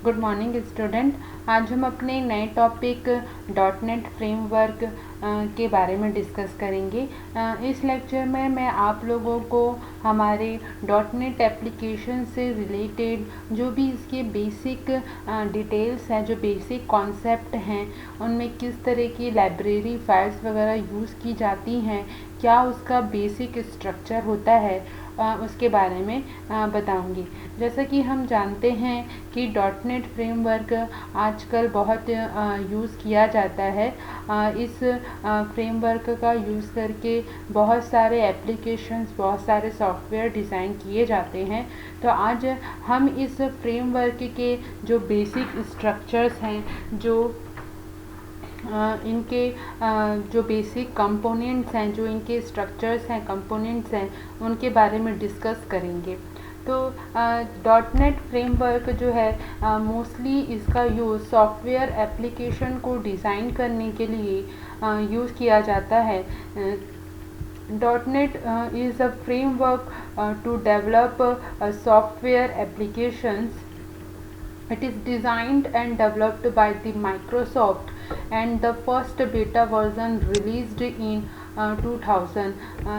Good morning student. आज हम अपने नए टॉपिक डॉट नेट फ्रेमवर्क के बारे में डिस्कस करेंगे। इस लेक्चर में मैं आप लोगों को हमारे डॉट नेट एप्लीकेशन से रिलेटेड जो भी इसके बेसिक डिटेल्स हैं, जो बेसिक कॉन्सेप्ट हैं, उनमें किस तरह की लाइब्रेरी फाइल्स वगैरह यूज़ की जाती हैं, क्या उसका बेसिक स्ट्रक्चर होता है, उसके बारे में बताऊंगी। जैसा कि हम जानते हैं कि डॉट नेट फ्रेमवर्क आजकल बहुत यूज़ किया जाता है। इस फ्रेमवर्क का यूज़ करके बहुत सारे एप्लीकेशंस, बहुत सारे सॉफ्टवेयर डिज़ाइन किए जाते हैं। तो आज हम इस फ्रेमवर्क के जो बेसिक स्ट्रक्चर्स हैं, जो इनके जो बेसिक कंपोनेंट्स हैं, जो इनके स्ट्रक्चर्स हैं, कंपोनेंट्स हैं, उनके बारे में डिस्कस करेंगे। तो डॉट नेट फ्रेमवर्क जो है मोस्टली इसका यूज़ सॉफ्टवेयर एप्लीकेशन को डिज़ाइन करने के लिए यूज़ किया जाता है। Dot net is a framework to develop software applications. It is designed and developed by the Microsoft and the first beta version released in 2000.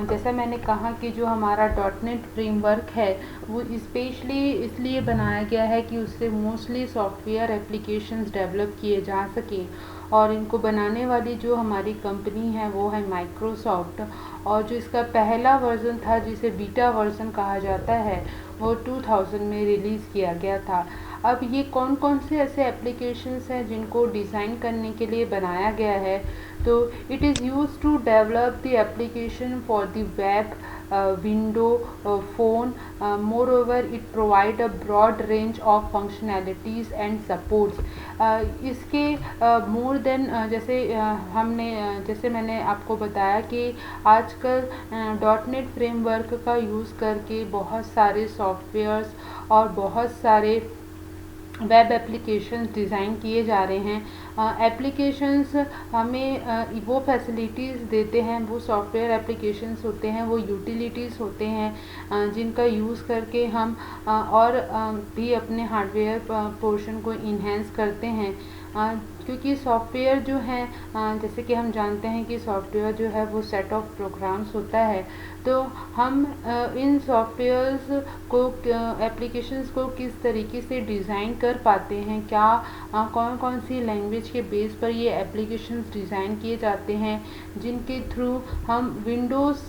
जैसा मैंने कहा कि जो हमारा डॉट नेट फ्रेमवर्क है वो स्पेशली इसलिए बनाया गया है कि उससे मोस्टली सॉफ्टवेयर एप्लीकेशंस डेवलप किए जा सकें, और इनको बनाने वाली जो हमारी कंपनी है वो है माइक्रोसॉफ्ट। और जो इसका पहला वर्ज़न था, जिसे बीटा वर्ज़न कहा जाता है, वो 2000 में रिलीज़ किया गया था। अब ये कौन कौन से ऐसे एप्लीकेशंस हैं जिनको डिज़ाइन करने के लिए बनाया गया है? तो it is use to develop the application for the web, window, phone. More over it provide a broad range of functionalities and supports. इसके मोर देन जैसे मैंने आपको बताया कि आजकल डॉट नेट फ्रेमवर्क का यूज़ करके बहुत सारे सॉफ्टवेयर्स और बहुत सारे वेब एप्लीकेशंस डिज़ाइन किए जा रहे हैं। एप्लीकेशंस हमें वो फैसिलिटीज़ देते हैं, वो सॉफ्टवेयर एप्लीकेशंस होते हैं, वो यूटिलिटीज़ होते हैं जिनका यूज़ करके हम और भी अपने हार्डवेयर पोर्शन को इन्हेंस करते हैं। क्योंकि सॉफ्टवेयर जो है, जैसे कि हम जानते हैं कि सॉफ्टवेयर जो है वो सेट ऑफ प्रोग्राम्स होता है। तो हम इन सॉफ्टवेयर्स को, एप्लीकेशंस को किस तरीके से डिज़ाइन कर पाते हैं, क्या कौन कौन सी लैंग्वेज के बेस पर ये एप्लीकेशंस डिज़ाइन किए जाते हैं, जिनके थ्रू हम विंडोज़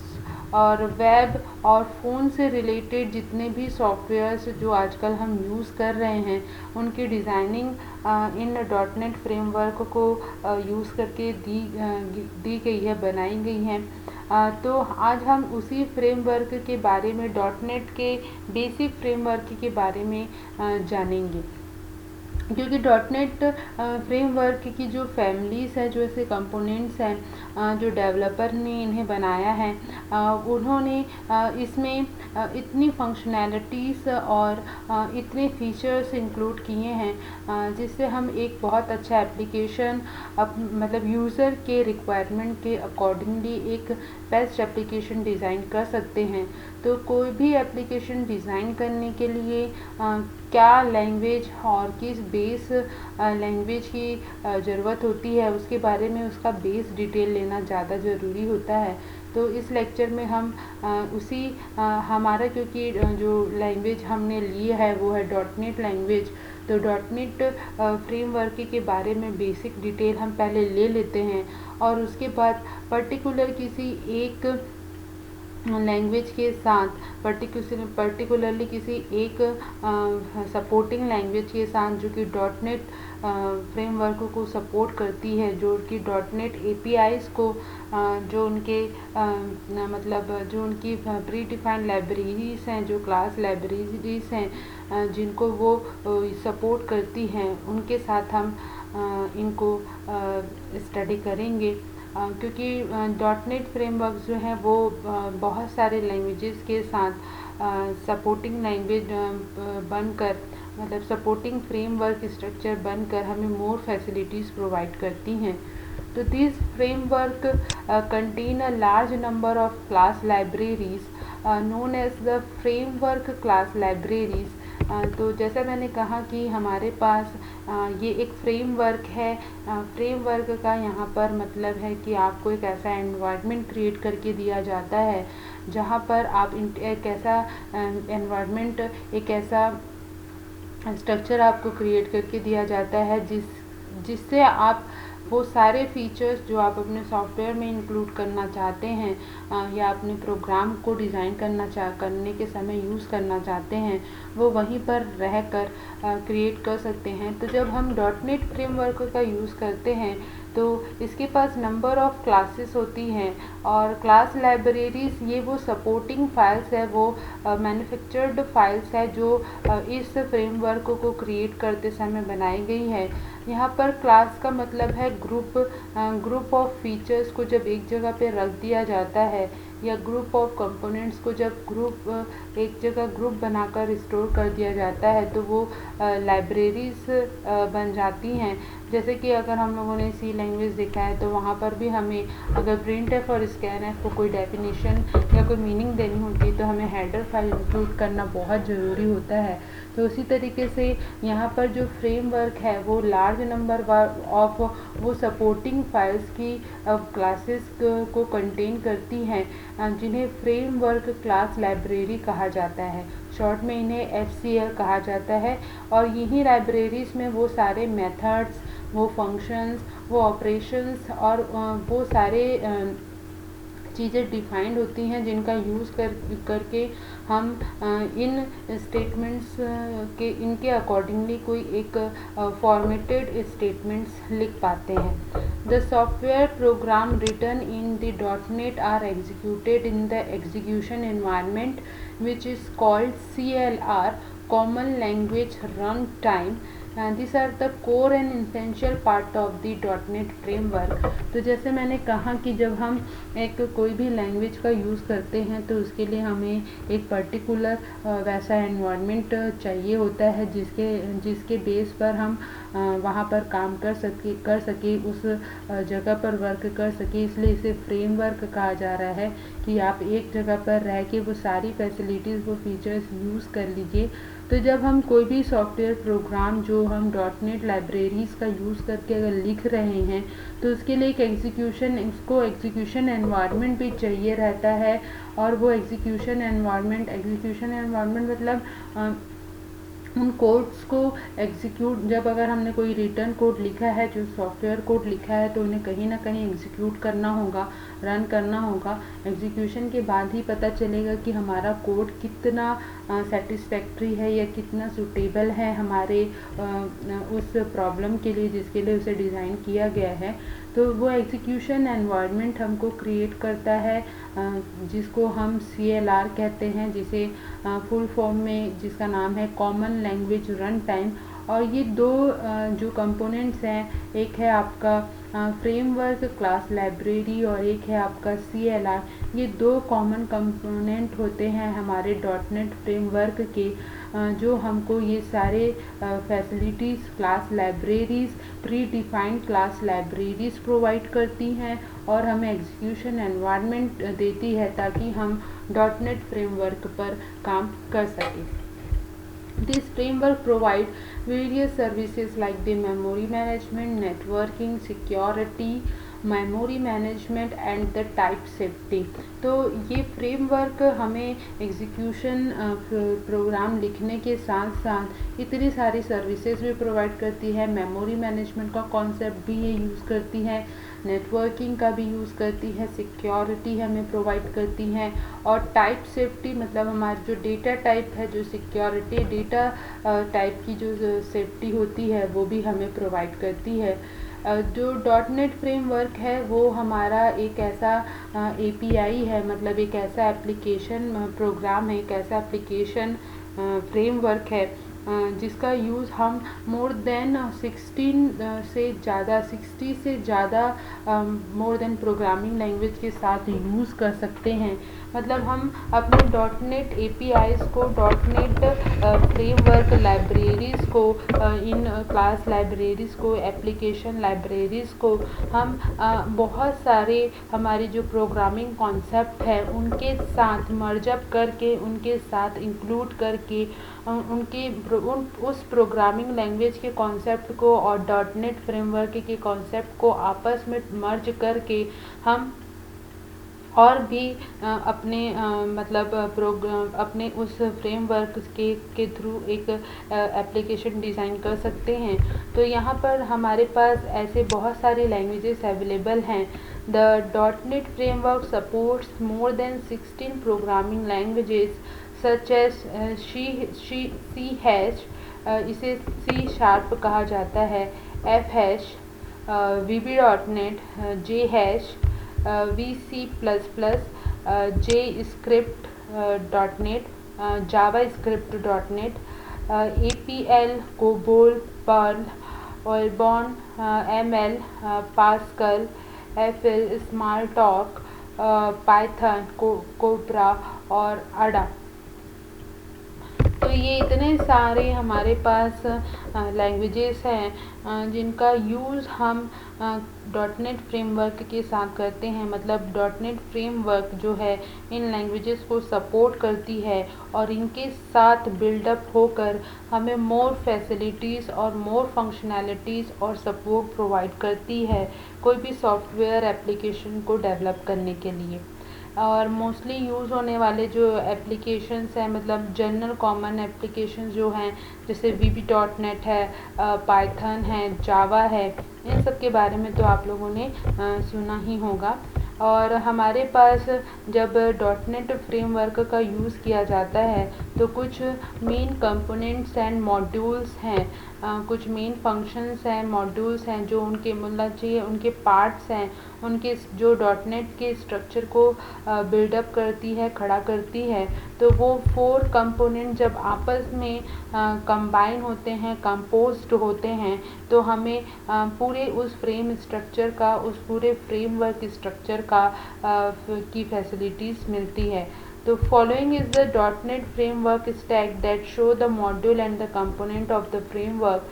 और वेब और फ़ोन से रिलेटेड जितने भी सॉफ्टवेयर्स जो आजकल हम यूज़ कर रहे हैं, उनकी designing in dot net framework को यूज़ करके दी गई है, बनाई गई हैं। तो आज हम उसी फ्रेमवर्क के बारे में, डॉट नेट के बेसिक फ्रेमवर्क के बारे में जानेंगे। क्योंकि डॉट नेट फ्रेमवर्क की जो फैमिलीज़ हैं, जो ऐसे कंपोनेंट्स हैं, जो डेवलपर ने इन्हें बनाया है, उन्होंने इसमें इतनी फंक्शनैलिटीज़ और इतने फीचर्स इंक्लूड किए हैं जिससे हम एक बहुत अच्छा एप्लीकेशन मतलब यूज़र के रिक्वायरमेंट के अकॉर्डिंगली एक बेस्ट एप्लीकेशन डिज़ाइन कर सकते हैं। तो कोई भी एप्लीकेशन डिज़ाइन करने के लिए क्या लैंग्वेज और किस बेस लैंग्वेज की ज़रूरत होती है, उसके बारे में उसका बेस डिटेल लेना ज़्यादा ज़रूरी होता है। तो इस लेक्चर में हम हमारा, क्योंकि जो लैंग्वेज हमने ली है वो है डॉट नेट लैंग्वेज, तो डॉट नेट फ्रेमवर्क के बारे में बेसिक डिटेल हम पहले ले लेते हैं, और उसके बाद पर्टिकुलर किसी एक लैंग्वेज के साथ, पर्टिकुलरली किसी एक सपोर्टिंग लैंग्वेज के साथ जो कि डॉट नेट फ्रेमवर्क को सपोर्ट करती है, जो कि डॉट नेट एपीआईज़ को, जो उनके जो उनकी प्री डिफाइंड लाइब्रेरीज़ हैं, जो क्लास लाइब्रेरीज़ हैं, जिनको वो सपोर्ट करती हैं, उनके साथ हम इनको स्टडी करेंगे। क्योंकि डॉट नेट फ्रेमवर्क जो है वो बहुत सारे लैंग्वेजेस के साथ सपोर्टिंग लैंग्वेज बनकर, मतलब सपोर्टिंग फ्रेमवर्क स्ट्रक्चर बनकर हमें मोर फैसिलिटीज़ प्रोवाइड करती हैं। तो this framework contain a large number of class libraries known as the framework class libraries. तो जैसा मैंने कहा कि हमारे पास ये एक फ्रेमवर्क है। फ्रेमवर्क का यहाँ पर मतलब है कि आपको एक ऐसा एनवायरनमेंट क्रिएट करके दिया जाता है जहाँ पर आप एक ऐसा एनवायरनमेंट, एक ऐसा स्ट्रक्चर आपको क्रिएट करके दिया जाता है जिससे आप वो सारे फीचर्स जो आप अपने सॉफ्टवेयर में इंक्लूड करना चाहते हैं या अपने प्रोग्राम को डिज़ाइन करने के समय यूज़ करना चाहते हैं, वो वहीं पर रह कर क्रिएट कर सकते हैं। तो जब हम डॉटनेट फ्रेमवर्क का यूज़ करते हैं तो इसके पास नंबर ऑफ़ क्लासेस होती हैं और क्लास लाइब्रेरीज़ ये वो सपोर्टिंग फाइल्स है, वो मैन्युफैक्चर्ड फाइल्स है जो इस फ्रेमवर्क को क्रिएट करते समय बनाई गई है। यहाँ पर क्लास का मतलब है ग्रुप ऑफ फीचर्स को जब एक जगह पे रख दिया जाता है या ग्रुप ऑफ कंपोनेंट्स को जब एक जगह ग्रुप बनाकर स्टोर कर दिया जाता है तो वो लाइब्रेरीज़ बन जाती हैं। जैसे कि अगर हम लोगों ने सी लैंग्वेज देखा है तो वहाँ पर भी हमें अगर प्रिंटफ और स्कैनफ को कोई डेफिनेशन या कोई मीनिंग देनी होती है तो हमें हेडर फाइल इंक्लूड करना बहुत ज़रूरी होता है। तो उसी तरीके से यहाँ पर जो फ्रेमवर्क है वो लार्ज नंबर ऑफ वो सपोर्टिंग फाइल्स की क्लासेस को कंटेन करती हैं जिन्हें फ्रेमवर्क क्लास लाइब्रेरी कहा जाता है। शॉर्ट में इन्हें FCL कहा जाता है। और यही लाइब्रेरीज़ में वो सारे मेथड्स, वो फंक्शंस, वो ऑपरेशंस और वो सारे चीज़ें डिफाइंड होती हैं जिनका यूज़ करके हम इन स्टेटमेंट्स इनके अकॉर्डिंगली कोई एक फॉर्मेटेड स्टेटमेंट्स लिख पाते हैं। The software program written in the .NET are executed in the execution environment which is called CLR, common language run time. These are the core and essential part of the .NET framework। तो जैसे मैंने कहा कि जब हम एक कोई भी लैंग्वेज का यूज़ करते हैं तो उसके लिए हमें एक पर्टिकुलर वैसा एनवायरनमेंट चाहिए होता है जिसके बेस पर हम वहाँ पर काम कर सके उस जगह पर वर्क कर सके। इसलिए इसे फ्रेमवर्क कहा जा रहा है कि आप एक जगह पर रह के वो सारी फैसिलिटीज़, वो फीचर्स यूज़ कर लीजिए। तो जब हम कोई भी सॉफ्टवेयर प्रोग्राम जो हम .NET लाइब्रेरीज़ का यूज़ करके अगर लिख रहे हैं तो उसके लिए एक एग्जीक्यूशन एनवायरनमेंट भी चाहिए रहता है। और वो एग्जीक्यूशन एनवायरनमेंट मतलब उन कोड्स को एग्जीक्यूट, जब अगर हमने कोई रिटर्न कोड लिखा है, जो सॉफ्टवेयर कोड लिखा है, तो उन्हें कहीं ना कहीं एग्जीक्यूट करना होगा, रन करना होगा। एग्जीक्यूशन के बाद ही पता चलेगा कि हमारा कोड कितना सेटिस्फैक्ट्री है या कितना सूटेबल है हमारे उस प्रॉब्लम के लिए जिसके लिए उसे डिज़ाइन किया गया है। तो वो एग्जीक्यूशन एनवायरनमेंट हमको क्रिएट करता है जिसको हम CLR कहते हैं, जिसे फुल फॉर्म में जिसका नाम है कॉमन लैंग्वेज रन टाइम। और ये दो जो कंपोनेंट्स हैं, एक है आपका फ्रेमवर्क क्लास लाइब्रेरी और एक है आपका CLR। ये दो कॉमन कंपोनेंट होते हैं हमारे .NET फ्रेमवर्क के जो हमको ये सारे facilities, class libraries, pre defined class libraries provide करती हैं और हमें एग्जीक्यूशन एनवायरनमेंट देती है ताकि हम .NET फ्रेमवर्क पर काम कर सकें। This framework provide various services like the memory management, networking, security, memory management and the type safety. तो ये फ्रेमवर्क हमें एग्जीक्यूशन प्रोग्राम लिखने के साथ साथ इतनी सारी सर्विसेज भी प्रोवाइड करती है। मेमोरी मैनेजमेंट का कॉन्सेप्ट भी ये यूज़ करती है, नेटवर्किंग का भी यूज़ करती है, सिक्योरिटी हमें प्रोवाइड करती हैं और टाइप सेफ्टी मतलब हमारा जो डेटा टाइप है, जो सिक्योरिटी डेटा टाइप की जो सेफ्टी होती है वो भी हमें प्रोवाइड करती है। जो .NET फ्रेमवर्क है वो हमारा एक ऐसा API है, मतलब एक ऐसा एप्लीकेशन प्रोग्राम है, एक ऐसा एप्लीकेशन फ्रेमवर्क है जिसका यूज़ हम मोर देन 60 से ज़्यादा मोर देन प्रोग्रामिंग लैंग्वेज के साथ यूज़ कर सकते हैं। मतलब हम अपने डॉटनेट एपीआईज़ को, डॉटनेट फ्रेमवर्क लाइब्रेरीज़ को, इन क्लास लाइब्रेरीज़ को, एप्लीकेशन लाइब्रेरीज़ को हम बहुत सारे हमारे जो प्रोग्रामिंग कॉन्सेप्ट है उनके साथ मर्जअप करके, उनके साथ इंक्लूड करके उस प्रोग्रामिंग लैंग्वेज के कॉन्सेप्ट को और डॉटनेट फ्रेमवर्क के कॉन्सेप्ट को आपस में मर्ज करके हम और भी अपने मतलब अपने उस फ्रेमवर्क के थ्रू एक एप्लीकेशन डिज़ाइन कर सकते हैं। तो यहाँ पर हमारे पास ऐसे बहुत सारी लैंग्वेजेस अवेलेबल हैं। The dot net framework supports more than 16 programming languages such as C hash, इसे सी शार्प कहा जाता है, F hash, VB dot net, J hash, VC++, J script .NET, Java script .NET, APL, COBOL, Perl, ओल्बॉर्न, ML, Pascal, FL, Smalltalk, Python, Cobra और Ada. तो ये इतने सारे हमारे पास लैंग्वेजेस हैं जिनका यूज़ हम डॉटनेट फ्रेमवर्क के साथ करते हैं। मतलब डॉटनेट फ्रेमवर्क जो है इन लैंग्वेजेस को सपोर्ट करती है और इनके साथ बिल्डअप होकर हमें मोर फैसिलिटीज़ और मोर फंक्शनैलिटीज़ और सपोर्ट प्रोवाइड करती है कोई भी सॉफ्टवेयर एप्लीकेशन को डेवलप करने के लिए। और मोस्टली यूज़ होने वाले जो एप्लीकेशंस हैं, मतलब जनरल कॉमन एप्लीकेशंस जो हैं, जैसे VB.NET है, पाइथन है, जावा है, इन सब के बारे में तो आप लोगों ने सुना ही होगा। और हमारे पास जब डॉटनेट फ्रेमवर्क का यूज़ किया जाता है तो कुछ मेन कंपोनेंट्स एंड मॉड्यूल्स हैं, कुछ मेन फंक्शंस हैं, मॉड्यूल्स हैं जो उनके मतलब चाहिए, उनके पार्ट्स हैं, उनके जो डॉटनेट के स्ट्रक्चर को बिल्डअप करती है, खड़ा करती है। तो वो 4 कंपोनेंट जब आपस में कंबाइन होते हैं, कंपोज्ड होते हैं, तो हमें पूरे उस फ्रेम स्ट्रक्चर का, उस पूरे फ्रेमवर्क स्ट्रक्चर का की फैसिलिटीज़ मिलती है। तो following is the .NET framework stack that show the module and the component of the framework.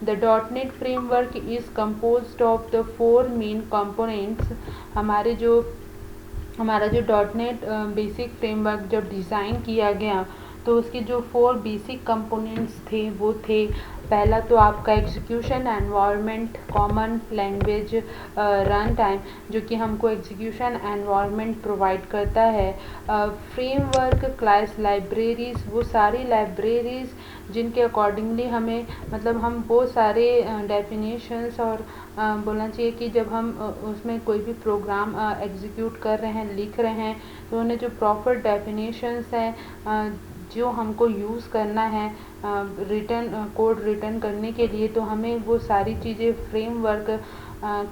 The .NET framework is composed of the 4 main components. हमारा जो .NET बेसिक फ्रेमवर्क जब design किया गया तो उसके जो 4 बेसिक कंपोनेंट्स थे वो थे, पहला तो आपका execution environment, common language run time जो कि हमको एग्जीक्यूशन एनवायरनमेंट प्रोवाइड करता है, फ्रेमवर्क क्लास लाइब्रेरीज़, वो सारी लाइब्रेरीज़ जिनके अकॉर्डिंगली हमें मतलब हम वो सारे डेफिनेशंस और बोलना चाहिए कि जब हम उसमें कोई भी प्रोग्राम एग्जीक्यूट कर रहे हैं, लिख रहे हैं, तो उन्हें जो प्रॉपर डेफिनेशंस हैं जो हमको यूज़ करना है कोड रिटर्न करने के लिए, तो हमें वो सारी चीज़ें फ्रेमवर्क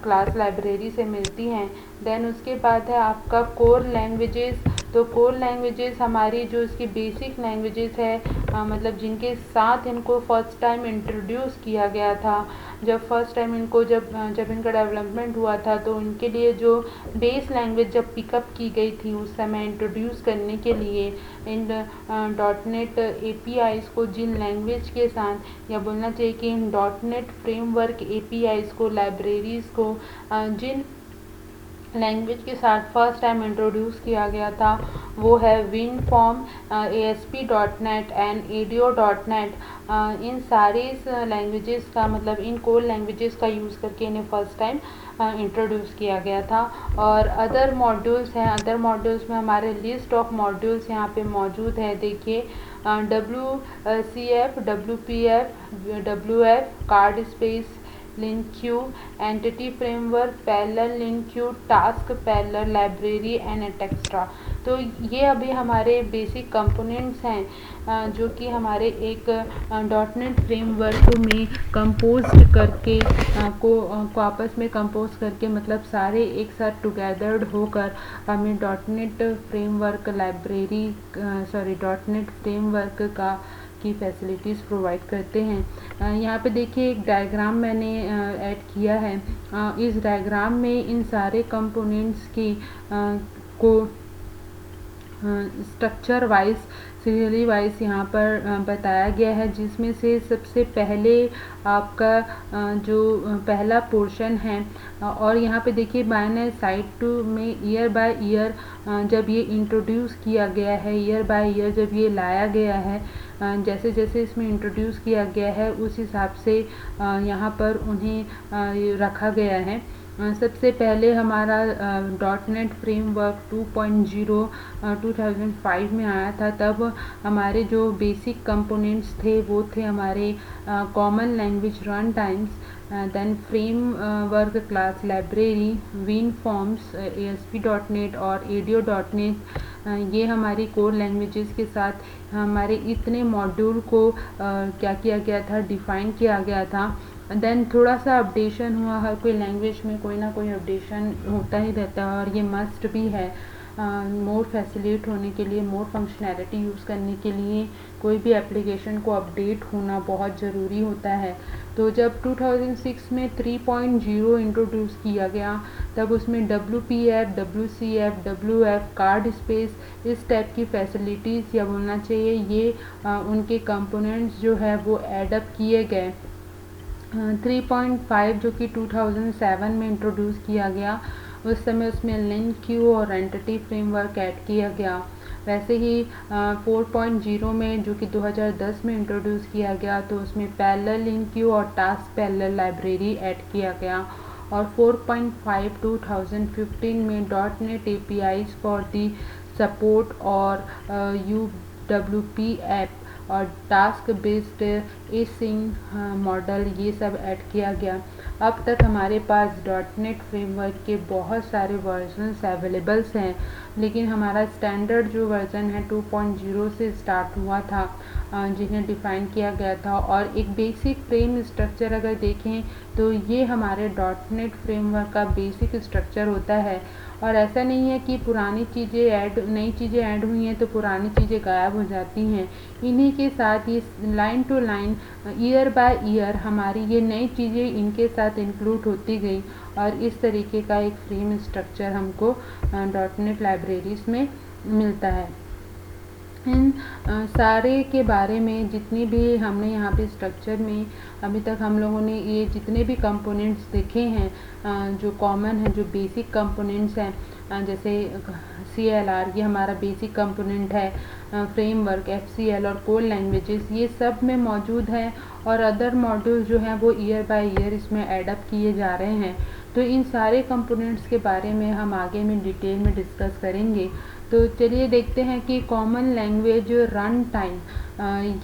क्लास लाइब्रेरी से मिलती हैं। देन उसके बाद है आपका कोर लैंग्वेजेस। तो कोर लैंग्वेजेस हमारी जो इसकी बेसिक लैंग्वेजेस है, मतलब जिनके साथ इनको फर्स्ट टाइम इंट्रोड्यूस किया गया था, जब फर्स्ट टाइम इनको जब इनका डेवलपमेंट हुआ था तो उनके लिए जो बेस लैंग्वेज जब पिकअप की गई थी उस समय इंट्रोड्यूस करने के लिए इन .NET APIs को जिन लैंग्वेज के साथ, या बोलना चाहिए कि इन .NET फ्रेमवर्क APIs को, लाइब्रेरीज़ को जिन लैंग्वेज के साथ फर्स्ट टाइम इंट्रोड्यूस किया गया था वो है WinForm, ASP.NET एंड ADO.NET। इन सारी लैंग्वेजेस का मतलब इन कोर लैंग्वेजेस का यूज़ करके इन्हें फर्स्ट टाइम इंट्रोड्यूस किया गया था। और अदर मॉड्यूल्स हैं, अदर मॉड्यूल्स में हमारे लिस्ट ऑफ मॉड्यूल्स यहाँ पे मौजूद है। देखिए WCF, WPF, WF, card space, LINQ, entity framework, parallel LINQ, task parallel library and extra. तो ये अभी हमारे बेसिक कंपोनेंट्स हैं जो कि हमारे एक .NET फ्रेमवर्क में कंपोज्ड करके को आपस में कंपोज करके, मतलब सारे एक साथ टुगेदर्ड होकर हमें .NET framework library .NET framework का की फैसिलिटीज़ प्रोवाइड करते हैं। यहाँ पे देखिए एक डायग्राम मैंने ऐड किया है। इस डायग्राम में इन सारे कंपोनेंट्स की को स्ट्रक्चर वाइज, सीरियली वाइज यहाँ पर बताया गया है, जिसमें से सबसे पहले आपका जो पहला पोर्शन है, और यहाँ पे देखिए बायनरी साइड टू में ईयर बाय ईयर जब ये इंट्रोड्यूस किया गया है, ईयर बाय ईयर जब ये लाया गया है, जैसे जैसे इसमें इंट्रोड्यूस किया गया है उस हिसाब से यहाँ पर उन्हें रखा गया है। सबसे पहले हमारा .NET फ्रेमवर्क 2.0 2005 में आया था। तब हमारे जो बेसिक कंपोनेंट्स थे वो थे हमारे common language run times, then framework class library, win forms, ASP.NET और ADO.NET। ये हमारी कोर लैंग्वेजेस के साथ हमारे इतने मॉड्यूल को क्या किया गया था, डिफ़ाइन किया गया था। देन थोड़ा सा अपडेशन हुआ, हर कोई लैंग्वेज में कोई ना कोई अपडेशन होता ही रहता है और ये मस्ट भी है। मोर फैसिलिटेट होने के लिए, मोर फंक्शनैलिटी यूज़ करने के लिए कोई भी एप्लीकेशन को अपडेट होना बहुत ज़रूरी होता है। तो जब 2006 में 3.0 इंट्रोड्यूस किया गया, तब उसमें WPF, WCF, WF, card space, इस टाइप की फैसिलिटीज़ या बोलना चाहिए ये उनके कंपोनेंट्स जो है वो एडअप किए गए। 3.5 जो कि 2007 में इंट्रोड्यूस किया गया, उस समय उसमें लिंक क्यू और एंटिटी फ्रेमवर्क ऐड किया गया। वैसे ही 4.0 में जो कि 2010 में इंट्रोड्यूस किया गया, तो उसमें पैरेलल लिंक क्यू और टास्क पैरेलल लाइब्रेरी ऐड किया गया। और 4.5 2015 में .NET APIs for the support और UWP ऐप और टास्क बेस्ड एसिंक मॉडल, ये सब ऐड किया गया। अब तक हमारे पास .NET फ्रेमवर्क के बहुत सारे वर्जन्स अवेलेबल्स हैं, लेकिन हमारा स्टैंडर्ड जो वर्जन है 2.0 से स्टार्ट हुआ था, जिन्हें डिफ़ाइन किया गया था। और एक बेसिक फ्रेम स्ट्रक्चर अगर देखें तो ये हमारे .NET फ्रेमवर्क का बेसिक स्ट्रक्चर होता है। और ऐसा नहीं है कि पुरानी चीज़ें नई चीज़ें ऐड हुई हैं तो पुरानी चीज़ें गायब हो जाती हैं। इन्हीं के साथ ये line to line, year by year हमारी ये नई चीज़ें इनके साथ इंक्लूड होती गई, और इस तरीके का एक फ्रेम स्ट्रक्चर हमको .NET लाइब्रेरीज़ में मिलता है। इन सारे के बारे में जितनी भी हमने यहाँ पे स्ट्रक्चर में अभी तक हम लोगों ने ये जितने भी कंपोनेंट्स देखे हैं, जो कॉमन है, जो बेसिक कंपोनेंट्स हैं, जैसे CLR ये हमारा बेसिक कंपोनेंट है, फ्रेमवर्क, FCL और कोर लैंग्वेजेस ये सब में मौजूद है, और अदर मॉड्यूल जो हैं वो ईयर बाय ईयर इसमें एडअप किए जा रहे हैं। तो इन सारे कंपोनेंट्स के बारे में हम आगे में डिटेल में डिस्कस करेंगे। तो चलिए देखते हैं कि कॉमन लैंग्वेज रन टाइम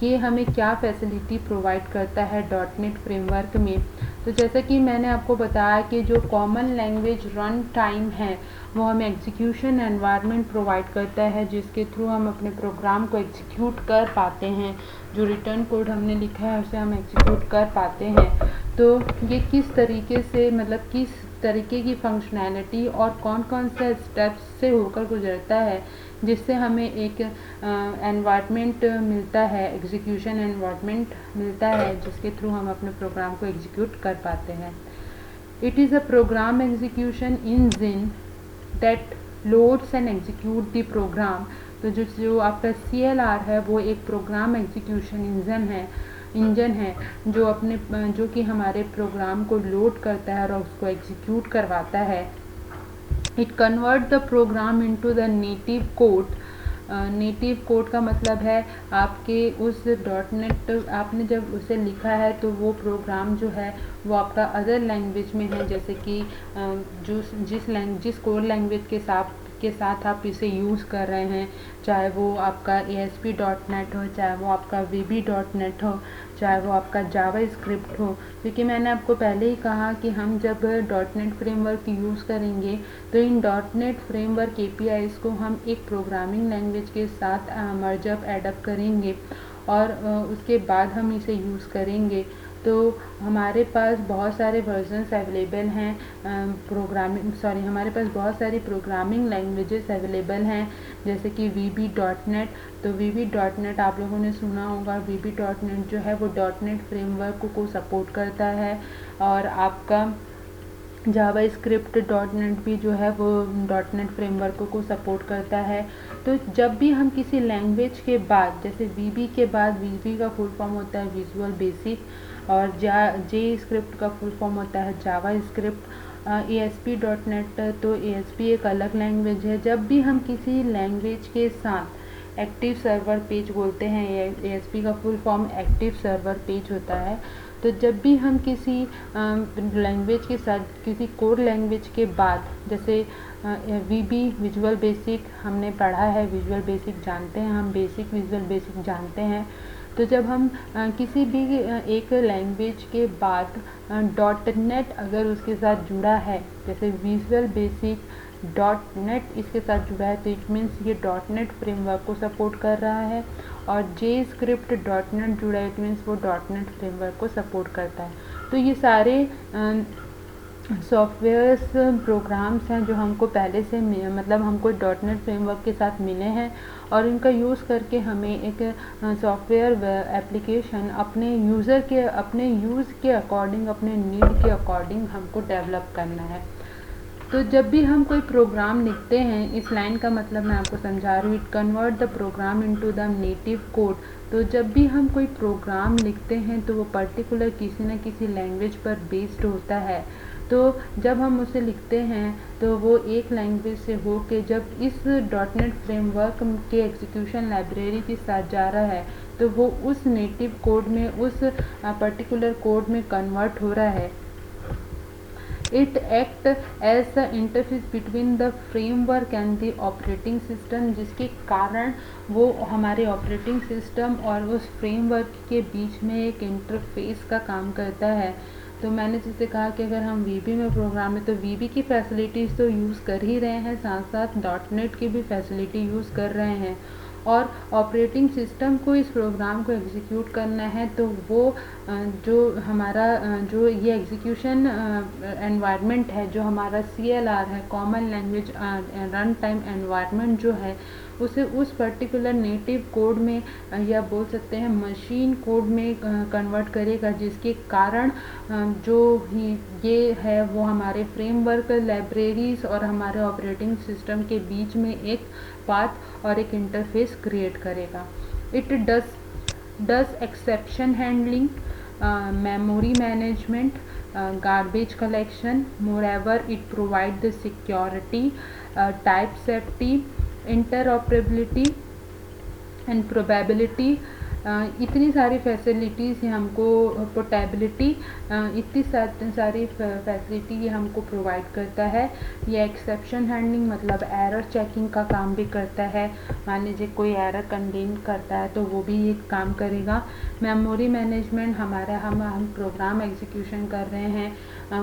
ये हमें क्या फैसिलिटी प्रोवाइड करता है .NET फ्रेमवर्क में। तो जैसा कि मैंने आपको बताया कि जो कॉमन लैंग्वेज रन टाइम है वो हमें एग्जीक्यूशन एनवायरनमेंट प्रोवाइड करता है, जिसके थ्रू हम अपने प्रोग्राम को एग्जीक्यूट कर पाते हैं। जो रिटर्न कोड हमने लिखा है उसे हम एग्जीक्यूट कर पाते हैं। तो ये किस तरीके से, मतलब किस तरीके की फंक्शनैलिटी और कौन कौन से स्टेप्स से होकर गुजरता है, जिससे हमें एक एनवायरनमेंट मिलता है, एग्जीक्यूशन एनवायरनमेंट मिलता है, जिसके थ्रू हम अपने प्रोग्राम को एग्जीक्यूट कर पाते हैं। It is a program execution engine that loads and execute the program. तो जो आपका CLR है वो एक प्रोग्राम एग्जीक्यूशन इंजन है जो कि हमारे प्रोग्राम को लोड करता है और उसको एग्जीक्यूट करवाता है। It convert the programme into the native code. Native code का मतलब है आपके उस .NET आपने जब उसे लिखा है तो वो प्रोग्राम जो है वो आपका अदर लैंग्वेज में है, जैसे कि जिस कोर लैंग्वेज के साथ आप इसे यूज़ कर रहे हैं, चाहे वो आपका ASP.NET हो, चाहे वो आपका VB.NET हो, चाहे वो आपका जावास्क्रिप्ट हो। क्योंकि मैंने आपको पहले ही कहा कि हम जब .NET फ्रेमवर्क यूज़ करेंगे तो इन .NET फ्रेमवर्क APIs को हम एक प्रोग्रामिंग लैंग्वेज के साथ मर्ज अप एडअप करेंगे और उसके बाद हम इसे यूज़ करेंगे। तो हमारे पास बहुत सारे वर्जन्स अवेलेबल हैं हमारे पास बहुत सारी प्रोग्रामिंग लैंग्वेजेस अवेलेबल हैं, जैसे कि VB.NET। तो VB.NEट आप लोगों ने सुना होगा। VB.NEट जो है वो .NET फ्रेमवर्क को सपोर्ट करता है, और आपका जावा स्क्रिप्ट .NET भी जो है वो .NEट फ्रेमवर्क को सपोर्ट करता है। तो जब भी हम किसी लैंग्वेज के बाद, जैसे VB के बाद, VB का फुल फॉर्म होता है विजुअल बेसिक, और जे स्क्रिप्ट का फुल फॉर्म होता है जावा स्क्रिप्ट। ASP.NET, तो ASP एक अलग लैंग्वेज है। जब भी हम किसी लैंग्वेज के साथ एक्टिव सर्वर पेज बोलते हैं, ASP का full form active server page होता है। तो जब भी हम किसी लैंग्वेज के साथ, किसी कोर लैंग्वेज के बाद, जैसे VB विजुअल बेसिक हमने पढ़ा है, विजुअल बेसिक जानते हैं हम, बेसिक विजुअल बेसिक जानते हैं। तो जब हम किसी भी एक लैंग्वेज के बाद .NET अगर उसके साथ जुड़ा है, जैसे विजुअल बेसिक .NET इसके साथ जुड़ा है, तो इट मीन्स ये .NET फ्रेमवर्क को सपोर्ट कर रहा है। और जे स्क्रिप्ट .NET जुड़ा है, इट मीन्स वो .NET फ्रेमवर्क को सपोर्ट करता है। तो ये सारे सॉफ्टवेयर्स प्रोग्राम्स हैं जो हमको पहले से मतलब हमको .NET फ्रेमवर्क के साथ मिले हैं, और इनका यूज़ करके हमें एक सॉफ्टवेयर एप्लीकेशन अपने यूज़र के, अपने यूज़ के अकॉर्डिंग, अपने नीड के अकॉर्डिंग हमको डेवलप करना है। तो जब भी हम कोई प्रोग्राम लिखते हैं, इस लाइन का मतलब मैं आपको समझा रही हूँ, it convert the programme into the native code. तो जब भी हम कोई प्रोग्राम लिखते हैं तो वो पर्टिकुलर किसी न किसी लैंग्वेज पर बेस्ड होता है। तो जब हम उसे लिखते हैं तो वो एक लैंग्वेज से हो के जब इस .NET फ्रेमवर्क के एग्जीक्यूशन लाइब्रेरी के साथ जा रहा है, तो वो उस नेटिव कोड में, उस पर्टिकुलर कोड में कन्वर्ट हो रहा है। It act as the interface between the framework and the operating system, जिसके कारण वो हमारे ऑपरेटिंग सिस्टम और उस फ्रेमवर्क के बीच में एक इंटरफेस का काम करता है। तो मैंने जैसे कहा कि अगर हम VB में प्रोग्राम है तो VB की फैसिलिटीज़ तो यूज़ कर ही रहे हैं, साथ साथ .NET की भी फैसिलिटी यूज़ कर रहे हैं। और ऑपरेटिंग सिस्टम को इस प्रोग्राम को एग्जीक्यूट करना है, तो वो जो हमारा जो ये एग्जीक्यूशन एनवायरनमेंट है, जो हमारा CLR है, common language run time environment जो है, उसे उस पर्टिकुलर नेटिव कोड में या बोल सकते हैं मशीन कोड में कन्वर्ट करेगा, जिसके कारण जो ये है वो हमारे फ्रेमवर्क लाइब्रेरीज और हमारे ऑपरेटिंग सिस्टम के बीच में एक पाथ और एक इंटरफेस क्रिएट करेगा। It does exception handling, memory management, garbage collection. Moreover, it provides the security, type safety, interoperability and probability। इतनी सारी फैसिलिटीज़ हमको, पोर्टेबिलिटी, इतनी सारी फैसिलिटी ये हमको प्रोवाइड करता है। ये एक्सेप्शन हैंडलिंग मतलब एरर चेकिंग का काम भी करता है। मान लीजिए कोई एरर कंटेन करता है तो वो भी ये काम करेगा। मेमोरी मैनेजमेंट, हमारा हम प्रोग्राम एग्जीक्यूशन कर रहे हैं,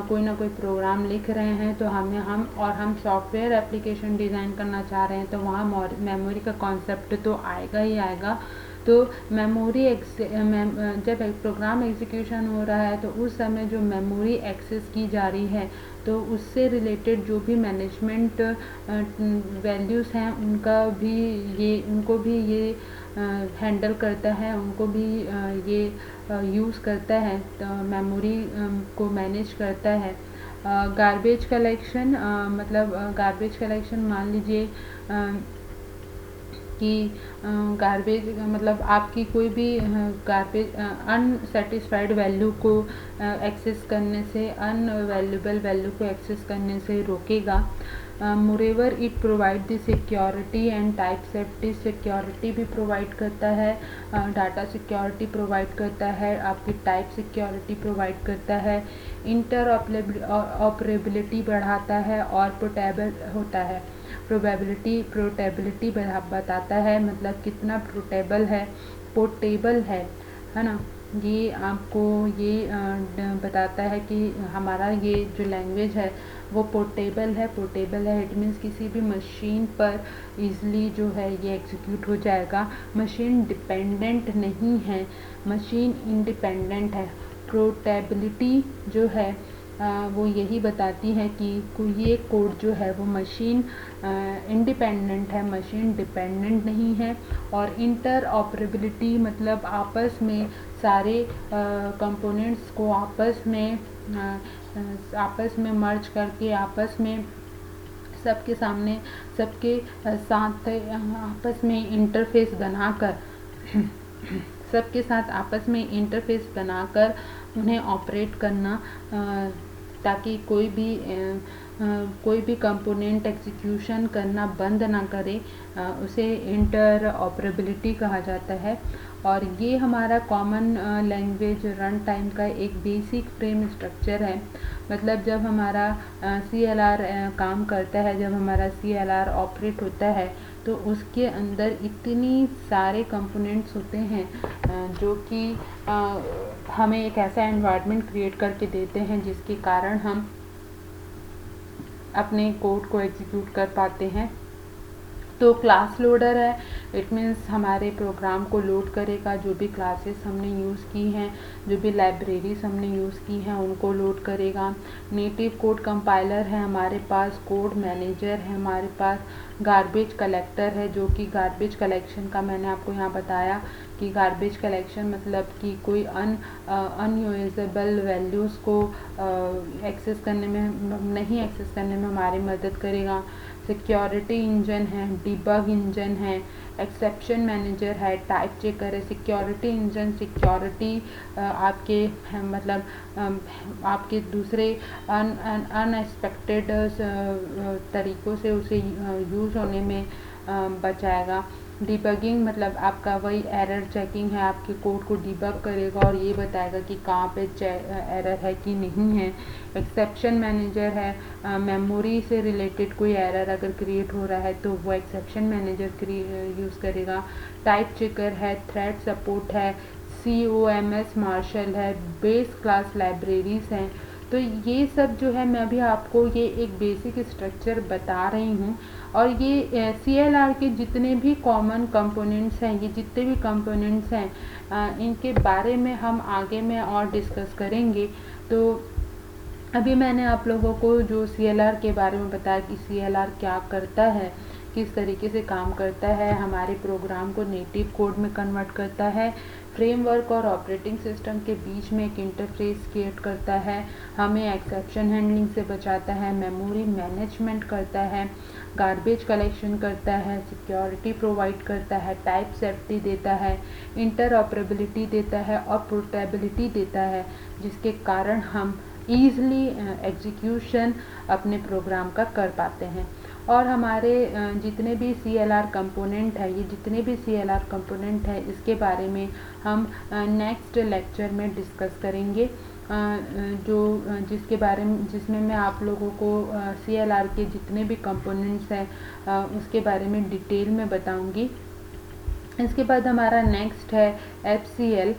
कोई ना कोई प्रोग्राम लिख रहे हैं, तो हम सॉफ्टवेयर एप्लीकेशन डिज़ाइन करना चाह रहे हैं, तो वहाँ मेमोरी का कॉन्सेप्ट तो आएगा ही आएगा। तो मेमोरी जब एक प्रोग्राम एग्जीक्यूशन हो रहा है तो उस समय जो मेमोरी एक्सेस की जा रही है, तो उससे रिलेटेड जो भी मैनेजमेंट वैल्यूज़ हैं उनको भी ये हैंडल करता है, उनको भी ये यूज़ करता है, तो मेमोरी को मैनेज करता है। गार्बेज कलेक्शन, मतलब गार्बेज कलेक्शन, मान लीजिए कि गार्बेज मतलब आपकी कोई भी गार्बेज अनसेटिस्फाइड वैल्यू को एक्सेस करने से, अनवैल्यूबल वैल्यू को एक्सेस करने से रोकेगा। Moreover it provide the security and type safety, security भी प्रोवाइड करता है, डाटा सिक्योरिटी प्रोवाइड करता है, आपकी टाइप सिक्योरिटी प्रोवाइड करता है, इंटर ऑपरेबिलिटी बढ़ाता है और पोर्टेबल होता है। पोर्टेबिलिटी बताता है, मतलब कितना पोर्टेबल है ना। ये आपको ये बताता है कि हमारा ये जो लैंग्वेज है वो पोर्टेबल है। इट मीन्स किसी भी मशीन पर ईज़िली जो है ये एग्जीक्यूट हो जाएगा। मशीन डिपेंडेंट नहीं है, मशीन इंडिपेंडेंट है। पोर्टेबिलिटी जो है वो यही बताती है कि ये कोड जो है वो मशीन इंडिपेंडेंट है, मशीन डिपेंडेंट नहीं है। और इंटर ऑपरेबिलिटी मतलब आपस में सारे कंपोनेंट्स को आपस में मर्ज करके आपस में सबके साथ आपस में इंटरफेस बनाकर सबके साथ आपस में इंटरफेस बनाकर उन्हें ऑपरेट करना, ताकि कोई भी कंपोनेंट एग्जीक्यूशन करना बंद ना करे, उसे इंटर ऑपरेबिलिटी कहा जाता है। और ये हमारा कॉमन लैंग्वेज रन टाइम का एक बेसिक फ्रेम स्ट्रक्चर है। मतलब जब हमारा CLR काम करता है, जब हमारा CLR ऑपरेट होता है, तो उसके अंदर इतनी सारे कंपोनेंट्स होते हैं जो कि हमें एक ऐसा एनवायरनमेंट क्रिएट करके देते हैं जिसके कारण हम अपने कोड को एग्जीक्यूट कर पाते हैं। तो क्लास लोडर है, इट मीन्स हमारे प्रोग्राम को लोड करेगा, जो भी क्लासेस हमने यूज़ की हैं, जो भी लाइब्रेरीज हमने यूज़ की हैं उनको लोड करेगा। नेटिव कोड कंपाइलर है हमारे पास, कोड मैनेजर है हमारे पास, गार्बेज कलेक्टर है, जो कि गार्बेज कलेक्शन का मैंने आपको यहाँ बताया कि गार्बेज कलेक्शन मतलब कि कोई अनयूजेबल वैल्यूज़ को नहीं एक्सेस करने में हमारी मदद करेगा। सिक्योरिटी इंजन है, डिबग इंजन है, एक्सेप्शन मैनेजर है, टाइप चेकर है। सिक्योरिटी इंजन सिक्योरिटी आपके मतलब आपके दूसरे अनएक्सपेक्टेड तरीक़ों से उसे यूज़ होने में बचाएगा। डिबगिंग मतलब आपका वही एरर चेकिंग है, आपके कोड को डिबग करेगा और ये बताएगा कि कहाँ पे एरर है कि नहीं है। एक्सेप्शन मैनेजर है, मेमोरी से रिलेटेड कोई एरर अगर क्रिएट हो रहा है तो वो एक्सेप्शन मैनेजर यूज़ करेगा। टाइप चेकर है, थ्रेड सपोर्ट है, COMS मार्शल है, बेस क्लास लाइब्रेरीज हैं। तो ये सब जो है मैं अभी आपको ये एक बेसिक स्ट्रक्चर बता रही हूँ। और ये CLR के जितने भी कॉमन कंपोनेंट्स हैं, ये जितने भी कंपोनेंट्स हैं, इनके बारे में हम आगे में और डिस्कस करेंगे। तो अभी मैंने आप लोगों को जो CLR के बारे में बताया कि CLR क्या करता है, किस तरीके से काम करता है, हमारे प्रोग्राम को नेटिव कोड में कन्वर्ट करता है, फ्रेमवर्क और ऑपरेटिंग सिस्टम के बीच में एक इंटरफेस क्रिएट करता है, हमें एक्सेप्शन हैंडलिंग से बचाता है, मेमोरी मैनेजमेंट करता है, गार्बेज कलेक्शन करता है, सिक्योरिटी प्रोवाइड करता है, टाइप सेफ्टी देता है, इंटर ऑपरेबिलिटी देता है और पोर्टेबिलिटी देता है, जिसके कारण हम ईज़िली एग्जीक्यूशन अपने प्रोग्राम का कर पाते हैं। और हमारे जितने भी CLR कंपोनेंट है, ये जितने भी CLR कंपोनेंट है, इसके बारे में हम नेक्स्ट लेक्चर में डिस्कस करेंगे, जिसमें मैं आप लोगों को CLR के जितने भी कंपोनेंट्स हैं उसके बारे में डिटेल में बताऊंगी। इसके बाद हमारा नेक्स्ट है FCL।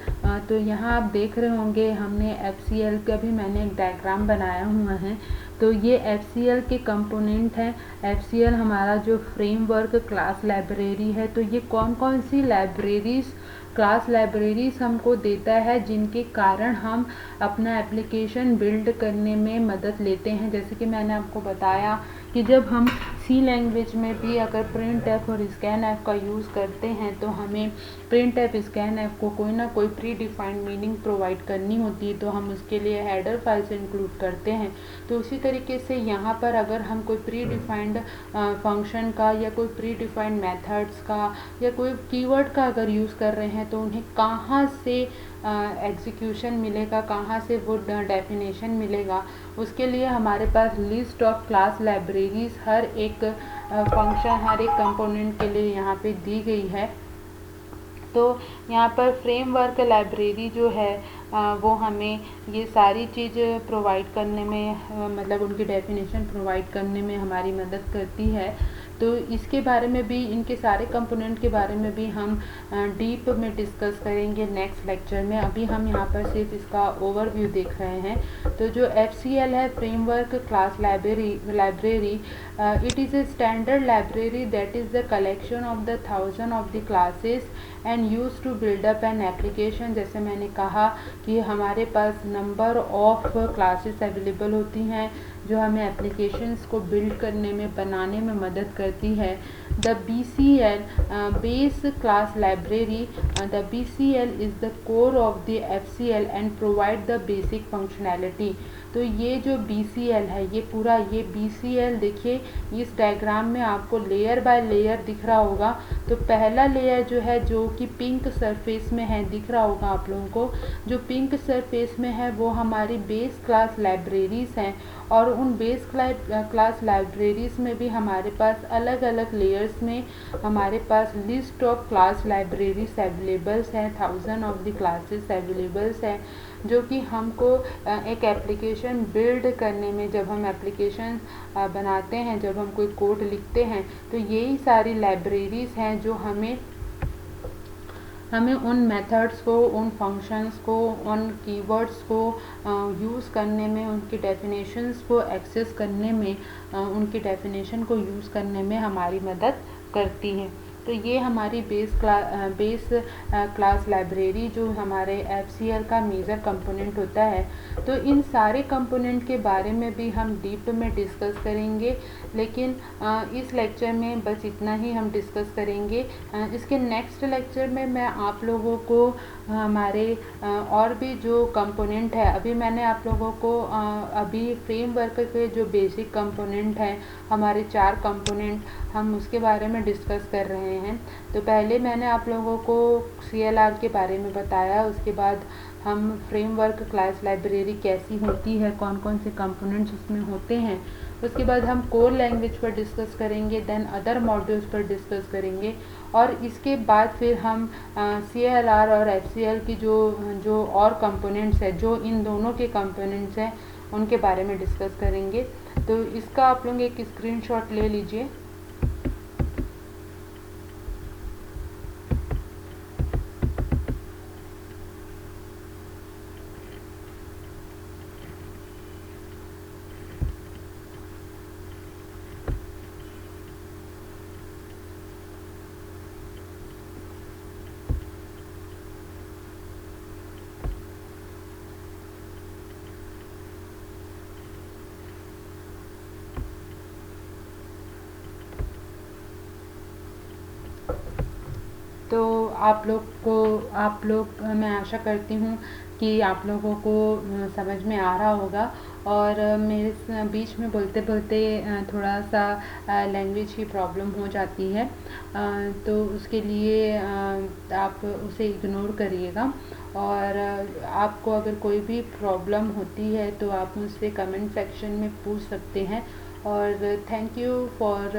तो यहाँ आप देख रहे होंगे हमने FCL का भी मैंने एक डायग्राम बनाया हुआ है। तो ये FCL के कंपोनेंट हैं। FCL हमारा जो फ्रेमवर्क क्लास लाइब्रेरी है, तो ये कौन कौन सी लाइब्रेरीज क्लास लाइब्रेरीज हमको देता है जिनके कारण हम अपना एप्लीकेशन बिल्ड करने में मदद लेते हैं। जैसे कि मैंने आपको बताया कि जब हम C लैंग्वेज में भी अगर printf और scanf का यूज़ करते हैं तो हमें printf scanf को कोई ना कोई प्री डिफाइंड मीनिंग प्रोवाइड करनी होती है, तो हम उसके लिए हेडर फाइल्स इंक्लूड करते हैं। तो उसी तरीके से यहाँ पर अगर हम कोई प्री डिफाइंड फंक्शन का या कोई प्री डिफाइंड मेथड्स का या कोई कीवर्ड का अगर यूज़ कर रहे हैं तो उन्हें कहाँ से एग्जीक्यूशन मिलेगा, कहाँ से वो डेफिनेशन मिलेगा, उसके लिए हमारे पास लिस्ट ऑफ क्लास लाइब्रेरीज हर एक फंक्शन हर एक कंपोनेंट के लिए यहाँ पे दी गई है। तो यहाँ पर फ्रेमवर्क लाइब्रेरी जो है वो हमें ये सारी चीज़ प्रोवाइड करने में मतलब उनकी डेफिनेशन प्रोवाइड करने में हमारी मदद करती है। तो इसके बारे में भी, इनके सारे कंपोनेंट के बारे में भी हम डीप में डिस्कस करेंगे नेक्स्ट लेक्चर में। अभी हम यहाँ पर सिर्फ इसका ओवरव्यू देख रहे हैं। तो जो FCL है, framework class library, it is a standard library that is the collection of the thousand of the classes and use to build up an application. जैसे मैंने कहा कि हमारे पास नंबर ऑफ क्लासेस अवेलेबल होती हैं जो हमें एप्लीकेशंस को बिल्ड करने में, बनाने में मदद करती है। The BCL base class library, the BCL is the core of the FCL and provide the basic functionality. तो ये जो BCL है, ये पूरा ये BCL देखिए, इस डायग्राम में आपको लेयर बाय लेयर दिख रहा होगा। तो पहला लेयर जो है, जो कि पिंक सरफेस में है, दिख रहा होगा आप लोगों को, जो पिंक सरफेस में है वो हमारी बेस क्लास लाइब्रेरीज़ हैं। और उन बेस क्लास लाइब्रेरीज़ में भी हमारे पास अलग अलग लेयर्स में हमारे पास list of class libraries availables हैं, 1000 ऑफ द क्लासेस अवेलेबल्स हैं, जो कि हमको एक एप्लीकेशन बिल्ड करने में, जब हम एप्लीकेशन बनाते हैं, जब हम कोई कोड लिखते हैं, तो यही सारी लाइब्रेरीज़ हैं जो हमें उन मेथड्स को, उन फंक्शंस को, उन कीवर्ड्स को यूज़ करने में, उनकी डेफिनेशंस को एक्सेस करने में, उनकी डेफिनेशन को यूज़ करने में हमारी मदद करती हैं। तो ये हमारी बेस क्लास लाइब्रेरी जो हमारे FCL का मेजर कंपोनेंट होता है। तो इन सारे कंपोनेंट के बारे में भी हम डीप में डिस्कस करेंगे, लेकिन इस लेक्चर में बस इतना ही हम डिस्कस करेंगे। इसके नेक्स्ट लेक्चर में मैं आप लोगों को हमारे और भी जो कंपोनेंट है, अभी मैंने आप लोगों को अभी फ्रेमवर्क के जो बेसिक कंपोनेंट हैं, हमारे 4 कंपोनेंट, हम उसके बारे में डिस्कस कर रहे हैं। तो पहले मैंने आप लोगों को CLR के बारे में बताया, उसके बाद हम फ्रेमवर्क क्लास लाइब्रेरी कैसी होती है, कौन कौन से कंपोनेंट्स उसमें होते हैं, उसके बाद हम कोर लैंग्वेज पर डिस्कस करेंगे, देन अदर मॉड्यूल्स पर डिस्कस करेंगे, और इसके बाद फिर हम CLR और FCL की जो और कंपोनेंट्स है, जो इन दोनों के कंपोनेंट्स हैं, उनके बारे में डिस्कस करेंगे। तो इसका आप लोग एक स्क्रीनशॉट ले लीजिए। तो मैं आशा करती हूँ कि आप लोगों को समझ में आ रहा होगा, और मेरे बीच में बोलते बोलते थोड़ा सा लैंग्वेज की प्रॉब्लम हो जाती है, तो उसके लिए आप उसे इग्नोर करिएगा। और आपको अगर कोई भी प्रॉब्लम होती है तो आप मुझसे कमेंट सेक्शन में पूछ सकते हैं। और थैंक यू फॉर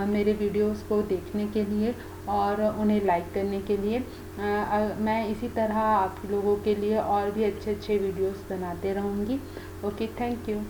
मेरे वीडियोस को देखने के लिए और उन्हें लाइक करने के लिए। मैं इसी तरह आप लोगों के लिए और भी अच्छे अच्छे वीडियोस बनाते रहूँगी। Okay, thank you.